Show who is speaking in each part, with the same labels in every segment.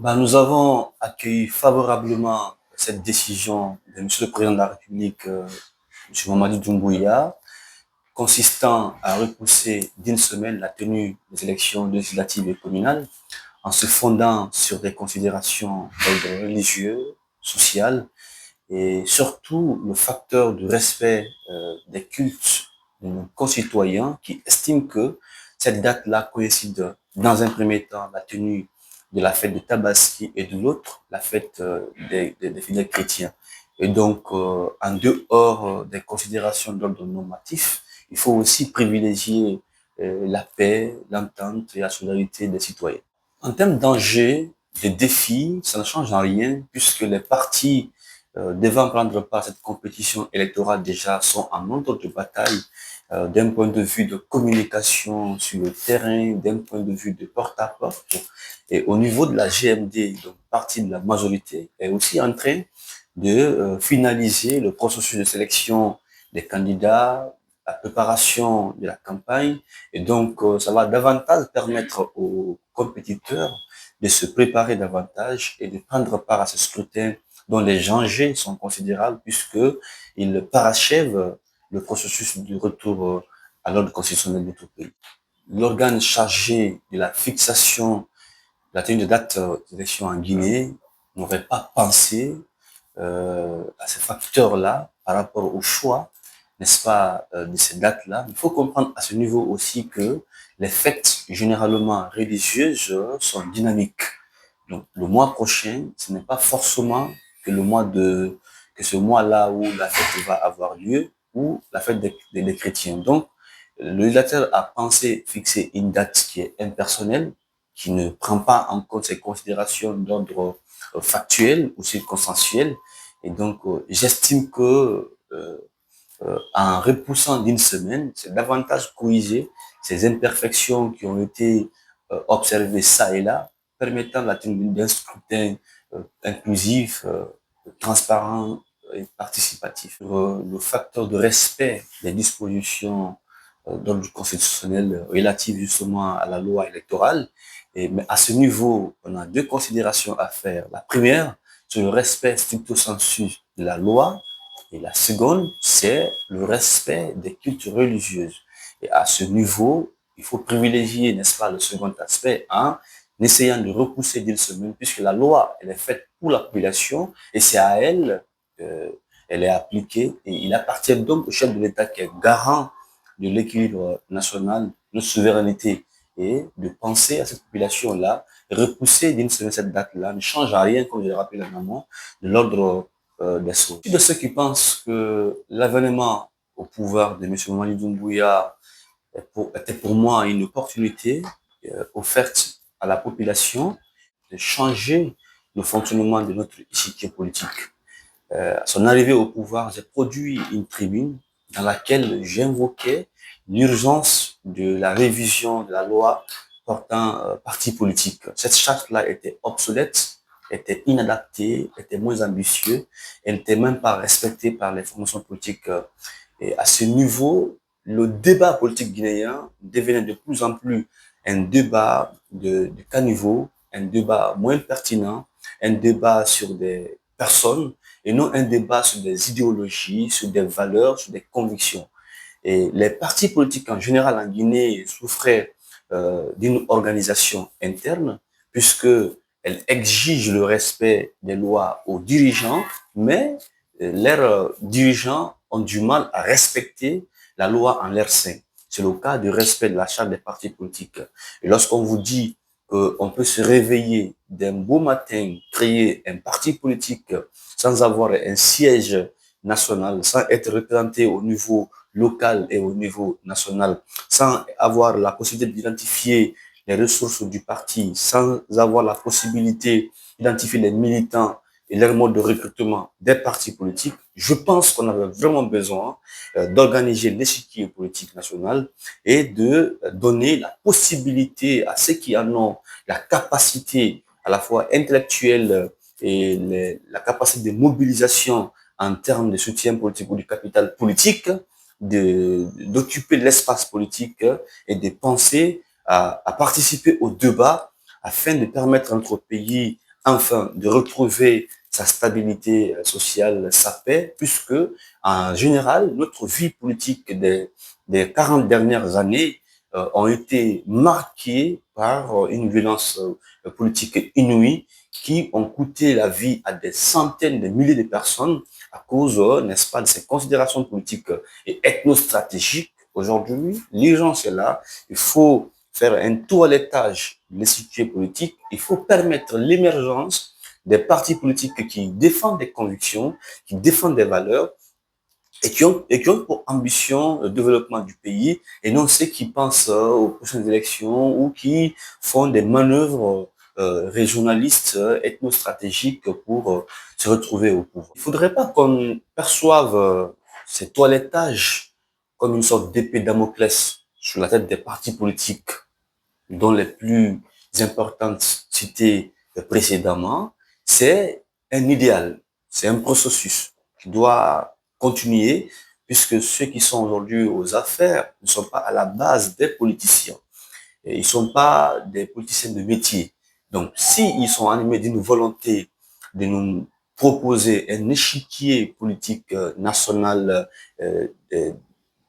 Speaker 1: Nous avons accueilli favorablement cette décision de Monsieur le Président de la République, M. Mamadi Doumbouya, consistant à repousser d'une semaine la tenue des élections législatives et communales en se fondant sur des considérations d'ordre religieux, social et surtout le facteur de respect des cultes de nos concitoyens qui estiment que cette date-là coïncide dans un premier temps la tenue de la fête de Tabaski et de l'autre la fête des fidèles chrétiens. Et donc, en dehors des considérations d'ordre normatif, il faut aussi privilégier la paix, l'entente et la solidarité des citoyens. En termes d'enjeux, de défis, ça ne change en rien puisque les partis devant prendre part à cette compétition électorale déjà sont en ordre de bataille d'un point de vue de communication sur le terrain, d'un point de vue de porte-à-porte. Et au niveau de la GMD, donc partie de la majorité, est aussi en train de finaliser le processus de sélection des candidats, la préparation de la campagne. Et donc, ça va davantage permettre aux compétiteurs de se préparer davantage et de prendre part à ce scrutin dont les enjeux sont considérables puisqu'ils parachèvent le processus du retour à l'ordre constitutionnel de notre pays. L'organe chargé de la fixation de la tenue de date d'élection en Guinée n'aurait pas pensé à ces facteurs-là par rapport au choix, n'est-ce pas, de ces dates-là. Il faut comprendre à ce niveau aussi que les fêtes généralement religieuses sont dynamiques. Donc, le mois prochain, ce n'est pas forcément que que ce mois-là où la fête va avoir lieu ou la fête des chrétiens. Donc, le législateur a pensé fixer une date qui est impersonnelle, qui ne prend pas en compte ces considérations d'ordre factuel ou circonstanciel. Et donc, j'estime que en repoussant d'une semaine, c'est davantage corriger ces imperfections qui ont été observées ça et là, permettant la tenue d'un scrutin inclusif, transparent et participatif. Le facteur de respect des dispositions d'ordre constitutionnel relatives justement à la loi électorale. Mais à ce niveau, on a deux considérations à faire. La première, c'est le respect stricto sensu de la loi, et la seconde, c'est le respect des cultures religieuses. Et à ce niveau, il faut privilégier, n'est-ce pas, le second aspect en essayant de repousser d'une semaine, puisque la loi, elle est faite pour la population et c'est à elle elle est appliquée. Et il appartient donc au chef de l'État qui est garant de l'équilibre national, de souveraineté et de penser à cette population-là, repousser d'une semaine cette date-là ne change à rien, comme je l'ai rappelé en amont, de l'ordre des choses. Je suis de ceux qui pensent que l'avènement au pouvoir de M. Mamadi Doumbouya était pour moi une opportunité offerte à la population de changer le fonctionnement de notre échiquier politique. À son arrivée au pouvoir, j'ai produit une tribune dans laquelle j'invoquais l'urgence de la révision de la loi portant parti politique. Cette charte-là était obsolète, était inadaptée, était moins ambitieuse, elle n'était même pas respectée par les formations politiques. Et à ce niveau, le débat politique guinéen devenait de plus en plus un débat de caniveau, un débat moins pertinent, un débat sur des personnes et non un débat sur des idéologies, sur des valeurs, sur des convictions. Et les partis politiques en général en Guinée souffraient d'une organisation interne, puisque elle exige le respect des lois aux dirigeants, mais leurs dirigeants ont du mal à respecter la loi en leur sein. C'est le cas du respect de la charte des partis politiques. Et lorsqu'on vous dit qu'on peut se réveiller d'un beau matin, créer un parti politique sans avoir un siège national, sans être représenté au niveau local et au niveau national, sans avoir la possibilité d'identifier les ressources du parti, sans avoir la possibilité d'identifier les militants et leur mode de recrutement des partis politiques, je pense qu'on avait vraiment besoin d'organiser l'échiquier politique national et de donner la possibilité à ceux qui en ont la capacité à la fois intellectuelle et la capacité de mobilisation en termes de soutien politique ou du capital politique, d'occuper l'espace politique et de penser à participer au débat afin de permettre à notre pays enfin de retrouver sa stabilité sociale, sa paix, puisque en général, notre vie politique des 40 dernières années ont été marquées par une violence politique inouïe qui ont coûté la vie à des centaines de milliers de personnes à cause, n'est-ce pas, de ces considérations politiques et ethnostratégiques. Aujourd'hui, l'urgence est là. Il faut faire un toilettage de l'institut politique. Il faut permettre l'émergence des partis politiques qui défendent des convictions, qui défendent des valeurs et qui ont pour ambition le développement du pays et non ceux qui pensent aux prochaines élections ou qui font des manœuvres régionalistes, ethnostratégiques pour se retrouver au pouvoir. Il ne faudrait pas qu'on perçoive ces toilettages comme une sorte d'épée Damoclès sur la tête des partis politiques dont les plus importantes citées précédemment. C'est un idéal, c'est un processus qui doit continuer puisque ceux qui sont aujourd'hui aux affaires ne sont pas à la base des politiciens. Et ils ne sont pas des politiciens de métier. Donc, s'ils sont animés d'une volonté de nous proposer un échiquier politique national euh,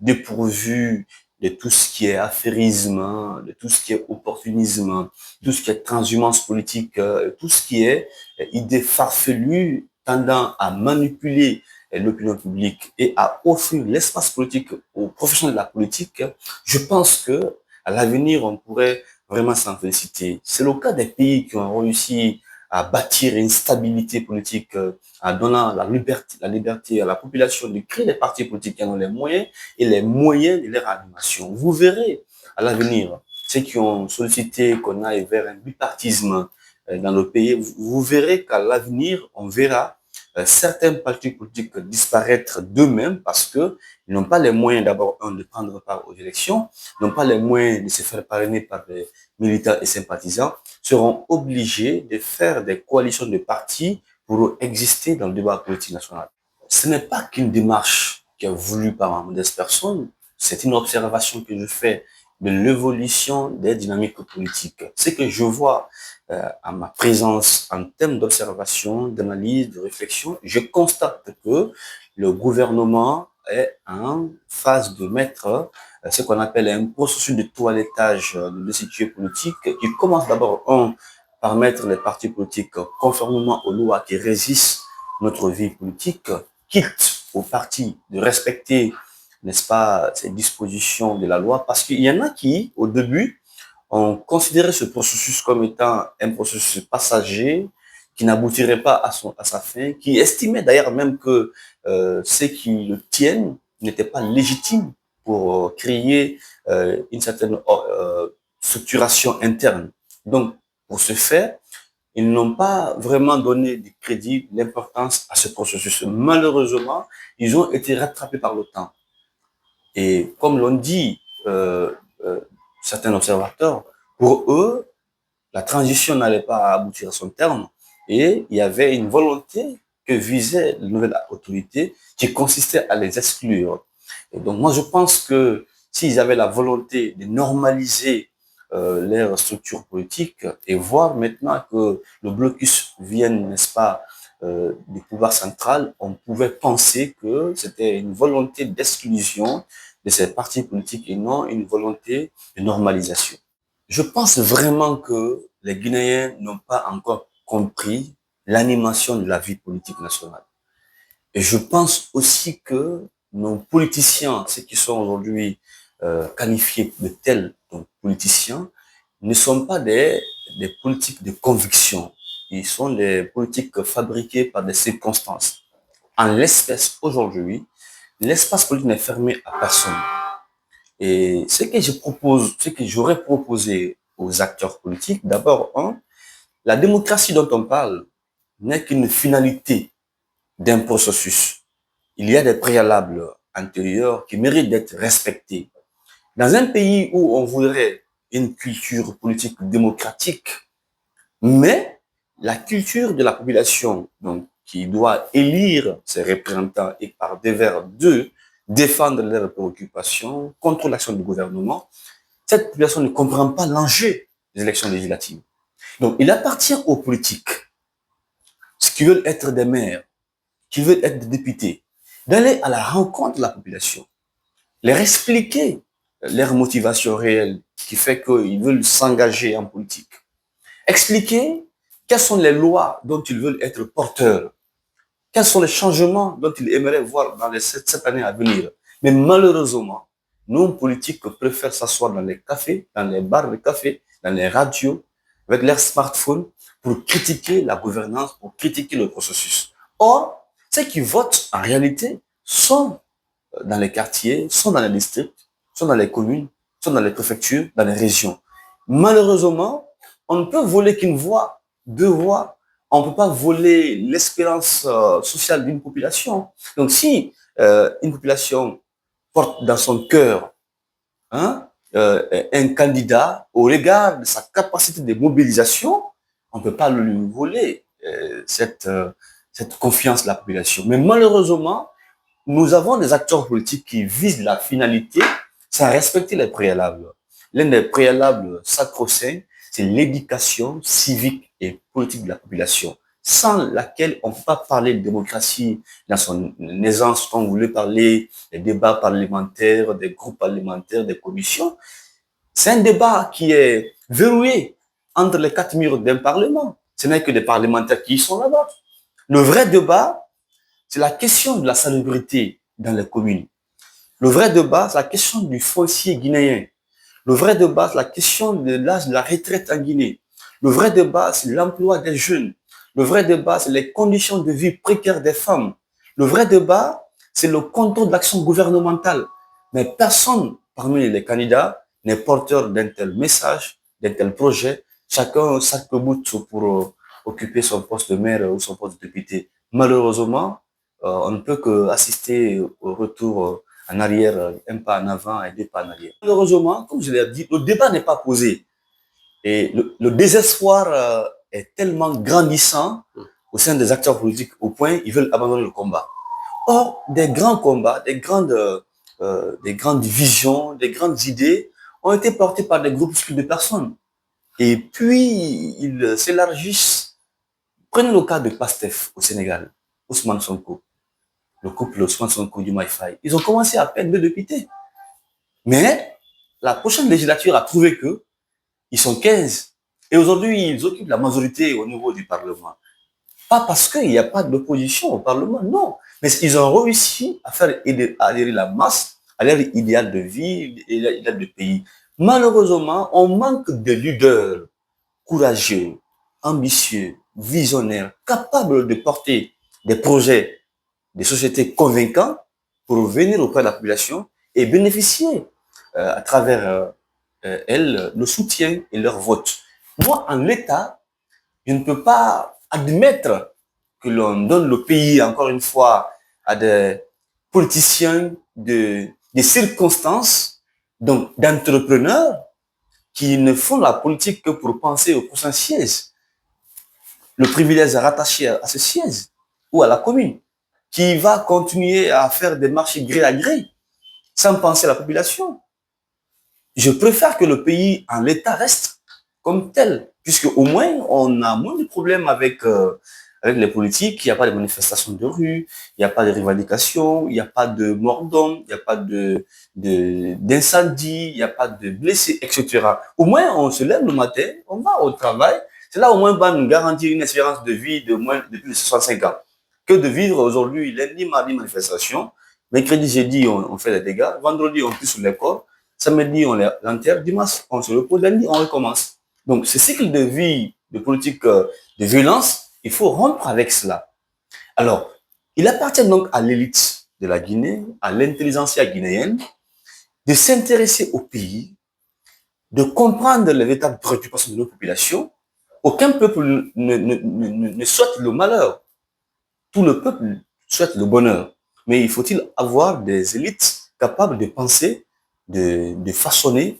Speaker 1: dépourvu de tout ce qui est affairisme, de tout ce qui est opportunisme, tout ce qui est transhumance politique, tout ce qui est idée farfelue tendant à manipuler l'opinion publique et à offrir l'espace politique aux professionnels de la politique, je pense que à l'avenir, on pourrait vraiment s'en féliciter. C'est le cas des pays qui ont réussi à bâtir une stabilité politique en donnant la liberté à la population de créer des partis politiques qui en ont les moyens et les moyens de leur animation. Vous verrez à l'avenir, ceux qui ont sollicité qu'on aille vers un bipartisme dans le pays, vous verrez qu'à l'avenir, on verra certains partis politiques disparaître d'eux-mêmes parce que ils n'ont pas les moyens d'abord, de prendre part aux élections, n'ont pas les moyens de se faire parrainer par des militants et sympathisants, seront obligés de faire des coalitions de partis pour exister dans le débat politique national. Ce n'est pas qu'une démarche qui est voulue par ma modeste personne, c'est une observation que je fais de l'évolution des dynamiques politiques. Ce que je vois à ma présence en termes d'observation, d'analyse, de réflexion, je constate que le gouvernement est en phase de mettre ce qu'on appelle un processus de toilettage de l'échiquier politique qui commence d'abord par mettre les partis politiques conformément aux lois qui régissent notre vie politique, quitte aux partis de respecter, n'est-ce pas, ces dispositions de la loi, parce qu'il y en a qui, au début, ont considéré ce processus comme étant un processus passager, qui n'aboutirait pas à sa fin, qui estimait d'ailleurs même que ceux qui le tiennent n'étaient pas légitimes pour créer une certaine structuration interne. Donc, pour ce faire, ils n'ont pas vraiment donné du crédit, l'importance à ce processus. Malheureusement, ils ont été rattrapés par le temps. Et comme l'ont dit euh, certains observateurs, pour eux, la transition n'allait pas aboutir à son terme et il y avait une volonté que visait la nouvelle autorité qui consistait à les exclure. Et donc moi, je pense que s'ils avaient la volonté de normaliser leur structure politique et voir maintenant que le blocus vienne, n'est-ce pas, du pouvoir central, on pouvait penser que c'était une volonté d'exclusion de ces partis politiques et non une volonté de normalisation. Je pense vraiment que les Guinéens n'ont pas encore compris l'animation de la vie politique nationale. Et je pense aussi que nos politiciens, ceux qui sont aujourd'hui qualifiés de tels donc, politiciens, ne sont pas des politiques de conviction. Ils sont des politiques fabriquées par des circonstances. En l'espèce, aujourd'hui, l'espace politique n'est fermé à personne. Et ce que j'aurais proposé aux acteurs politiques, d'abord, la démocratie dont on parle n'est qu'une finalité d'un processus. Il y a des préalables antérieurs qui méritent d'être respectés. Dans un pays où on voudrait une culture politique démocratique, mais la culture de la population, donc, qui doit élire ses représentants et par devers d'eux, défendre leurs préoccupations contre l'action du gouvernement, cette population ne comprend pas l'enjeu des élections législatives. Donc, il appartient aux politiques qui veulent être des maires, qui veulent être des députés, d'aller à la rencontre de la population, leur expliquer leur motivation réelle qui fait qu'ils veulent s'engager en politique, expliquer quelles sont les lois dont ils veulent être porteurs, quels sont les changements dont ils aimeraient voir dans les 7 années à venir. Mais malheureusement, nos politiques préfèrent s'asseoir dans les cafés, dans les bars de café, dans les radios, avec leurs smartphones, pour critiquer la gouvernance, pour critiquer le processus. Or, ceux qui votent, en réalité, sont dans les quartiers, sont dans les districts, sont dans les communes, sont dans les préfectures, dans les régions. Malheureusement, on ne peut voler qu'une voix, deux voix. On ne peut pas voler l'espérance sociale d'une population. Donc, si une population porte dans son cœur un candidat au regard de sa capacité de mobilisation, on ne peut pas lui voler cette confiance de la population. Mais malheureusement, nous avons des acteurs politiques qui visent la finalité sans respecter les préalables. L'un des préalables sacro-saints, c'est l'éducation civique et politique de la population, sans laquelle on ne peut pas parler de démocratie dans son aisance, quand on voulait parler des débats parlementaires, des groupes parlementaires, des commissions. C'est un débat qui est verrouillé entre les quatre murs d'un parlement. Ce n'est que des parlementaires qui sont là-bas. Le vrai débat, c'est la question de la salubrité dans les communes. Le vrai débat, c'est la question du foncier guinéen. Le vrai débat, c'est la question de l'âge de la retraite en Guinée. Le vrai débat, c'est l'emploi des jeunes. Le vrai débat, c'est les conditions de vie précaires des femmes. Le vrai débat, c'est le contour de l'action gouvernementale. Mais personne parmi les candidats n'est porteur d'un tel message, d'un tel projet. Chacun s'arc-boute pour occuper son poste de maire ou son poste de député. Malheureusement, on ne peut qu'assister au retour en arrière, un pas en avant et deux pas en arrière. Malheureusement, comme je l'ai dit, le débat n'est pas posé. Et le désespoir est tellement grandissant au sein des acteurs politiques au point ils veulent abandonner le combat. Or, des grands combats, des grandes visions, des grandes idées ont été portées par des groupes de personnes. Et puis, ils s'élargissent. Prenez le cas de PASTEF au Sénégal, Ousmane Sonko, le couple Ousmane Sonko du Faye. Ils ont commencé à peine 2 députés. Mais la prochaine législature a prouvé que ils sont 15. Et aujourd'hui, ils occupent la majorité au niveau du Parlement. Pas parce qu'il n'y a pas d'opposition au Parlement, non. Mais ils ont réussi à faire adhérer la masse à leur idéal de vie, idéal de pays. Malheureusement, on manque de leaders courageux, ambitieux, visionnaires, capables de porter des projets, des sociétés convaincants pour venir auprès de la population et bénéficier à travers elles le soutien et leur vote. Moi, en l'état, je ne peux pas admettre que l'on donne le pays, encore une fois, à des politiciens des circonstances, donc d'entrepreneurs qui ne font la politique que pour penser au prochain siège. Le privilège est rattaché à ce siège ou à la commune, qui va continuer à faire des marchés gré à gré, sans penser à la population. Je préfère que le pays en l'état reste comme tel, puisque au moins on a moins de problèmes avec les politiques. Il n'y a pas de manifestations de rue, il n'y a pas de revendications, il n'y a pas de morts d'hommes, il n'y a pas d'incendie, il n'y a pas de blessés, etc. Au moins on se lève le matin, on va au travail. C'est là au moins va nous garantir une espérance de vie de plus de 65 ans. Que de vivre aujourd'hui lundi, mardi manifestation, mercredi, jeudi on fait des dégâts, vendredi on tue sur les corps. Samedi, on l'enterre. Dimanche, on se repose. Lundi, on recommence. Donc, ce cycle de vie, de politique de violence, il faut rompre avec cela. Alors, il appartient donc à l'élite de la Guinée, à l'intelligentsia guinéenne, de s'intéresser au pays, de comprendre les véritables préoccupations de nos populations. Aucun peuple ne souhaite le malheur. Tout le peuple souhaite le bonheur. Mais il faut-il avoir des élites capables de penser, de façonner,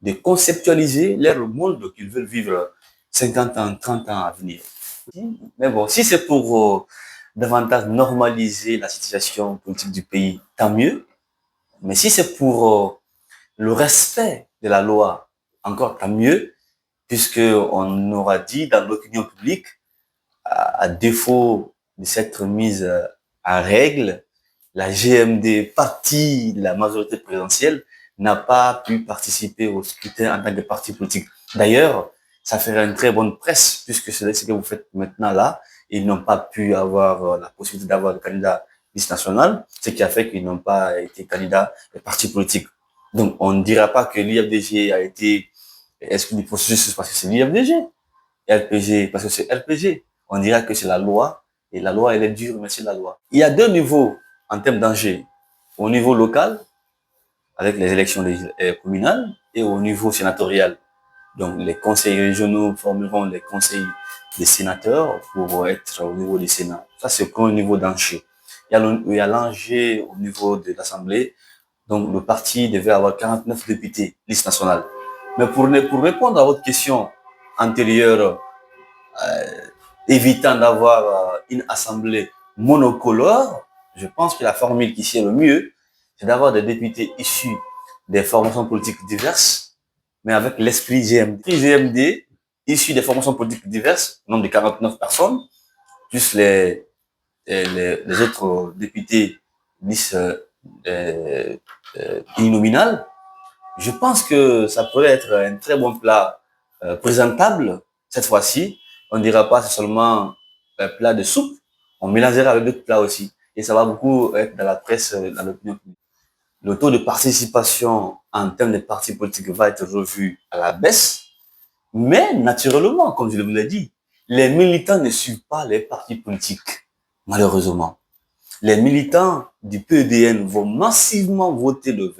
Speaker 1: de conceptualiser leur monde qu'ils veulent vivre 50 ans, 30 ans à venir. Mais bon, si c'est pour davantage normaliser la situation politique du pays, tant mieux. Mais si c'est pour le respect de la loi, encore tant mieux, puisqu'on aura dit dans l'opinion publique à défaut de s'être mise à règle, la GMD, parti de la majorité présidentielle, n'a pas pu participer au scrutin en tant que parti politique. D'ailleurs, ça ferait une très bonne presse, puisque c'est ce que vous faites maintenant là. Ils n'ont pas pu avoir la possibilité d'avoir le candidat liste nationale, ce qui a fait qu'ils n'ont pas été candidats des partis politiques. Donc, on ne dira pas que l'IFDG a été exclu du processus parce que c'est l'IFDG, LPG parce que c'est LPG. On dira que c'est la loi, et la loi, elle est dure, mais c'est la loi. Il y a deux niveaux en termes d'enjeux. Au niveau local, avec les élections communales, et au niveau sénatorial. Donc, les conseils régionaux formeront les conseils des sénateurs pour être au niveau du Sénat. Ça, c'est au niveau d'enjeu. Il y a l'enjeu au niveau de l'Assemblée. Donc, le parti devait avoir 49 députés, liste nationale. Mais pour répondre à votre question antérieure, évitant d'avoir une assemblée monocolore, je pense que la formule qui est le mieux, c'est d'avoir des députés issus des formations politiques diverses, mais avec l'esprit GMD. L'esprit GMD, issu des formations politiques diverses, nombre de 49 personnes, plus les autres députés listes uninominales. Je pense que ça pourrait être un très bon plat présentable cette fois-ci. On ne dira pas c'est seulement un plat de soupe, on mélangera avec d'autres plats aussi. Et ça va beaucoup être dans la presse, dans l'opinion publique. Le taux de participation en termes de partis politiques va être revu à la baisse, mais naturellement, comme je vous l'ai dit, les militants ne suivent pas les partis politiques, malheureusement. Les militants du PEDN vont massivement voter le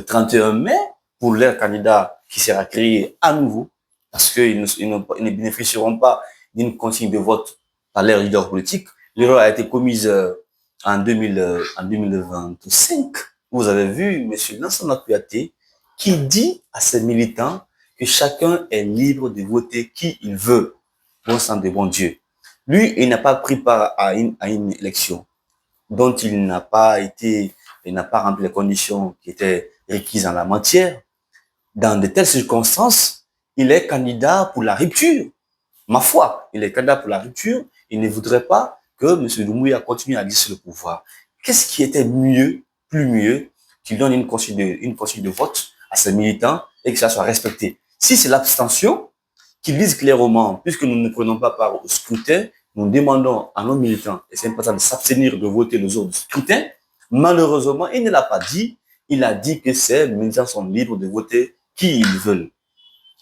Speaker 1: 31 mai pour leur candidat qui sera créé à nouveau, parce qu'ils ne bénéficieront pas d'une consigne de vote par leur leader politique. L'erreur a été commise en 2025. Vous avez vu M. Lansana Kouyaté qui dit à ses militants que chacun est libre de voter qui il veut, au sein de bon Dieu. Lui, il n'a pas pris part à une élection dont il n'a pas rempli les conditions qui étaient requises en la matière. Dans de telles circonstances, il est candidat pour la rupture. Ma foi, il est candidat pour la rupture. Il ne voudrait pas que M. Doumbouya continue à exercer le pouvoir. Qu'est-ce qui était mieux, plus mieux, qu'il donne une consigne de vote à ses militants et que ça soit respecté? Si c'est l'abstention, qu'ils disent clairement, puisque nous ne prenons pas part au scrutin, nous demandons à nos militants et sympathisants de s'abstenir de voter le jour du scrutin. Malheureusement, il ne l'a pas dit. Il a dit que ces militants sont libres de voter qui ils veulent.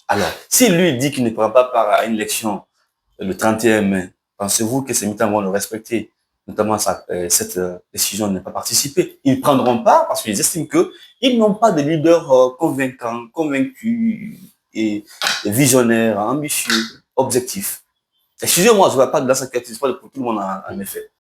Speaker 1: Alors, s'il lui dit qu'il ne prend pas part à une élection le 31 mai, pensez-vous que ces militants vont le respecter? Notamment, cette décision de ne pas participer. Ils ne prendront pas parce qu'ils estiment qu'ils n'ont pas de leader convaincant, convaincu et visionnaire, ambitieux, objectif. Excusez-moi, je ne vois pas de la sécurité, c'est pas pour tout le monde en effet.